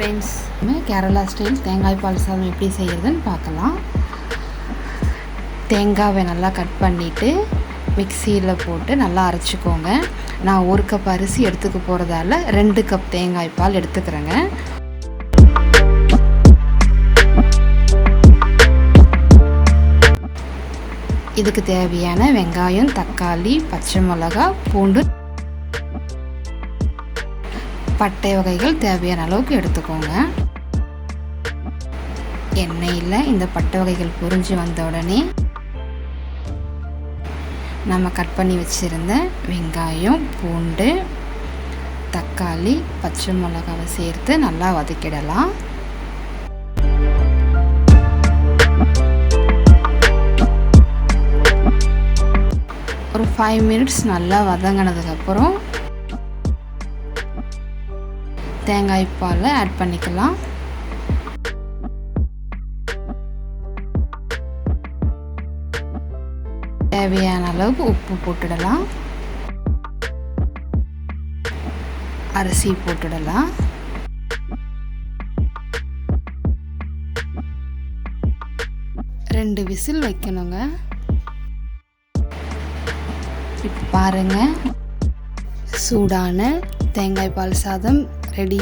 Friends, Kerala style தேங்காய் பால் சாதம் எப்படி செய்கிறதுன்னு பார்க்கலாம். தேங்காவை நல்லா கட் பண்ணிவிட்டு மிக்சியில் போட்டு நல்லா அரைச்சிக்கோங்க. நான் 1 கப் அரிசி எடுத்துக்க போகிறதால 2 கப் தேங்காய் பால் எடுத்துக்கிறேங்க. இதுக்கு தேவையான வெங்காயம், தக்காளி, பச்சை மிளகா, பூண்டு, பட்டை வகைகள் தேவையான அளவுக்கு எடுத்துக்கோங்க. எண்ணெயில் இந்த பட்டை வகைகள் பொரிஞ்சு வந்த உடனே நம்ம கட் பண்ணி வச்சுருந்த வெங்காயம், பூண்டு, தக்காளி, பச்சை மிளகாவை சேர்த்து நல்லா வதக்கிடலாம். ஒரு 5 மினிட்ஸ் நல்லா வதங்கினதுக்கப்புறம் தேங்காய் பாலை ஆட் பண்ணிக்கலாம். தேவையான அளவுக்கு உப்பு போட்டுடலாம். அரிசி போட்டுடலாம். ரெண்டு விசில் வைக்கணுங்க. இப்போ பாருங்க, சூடான தேங்காய் பால் சாதம் ரெடி.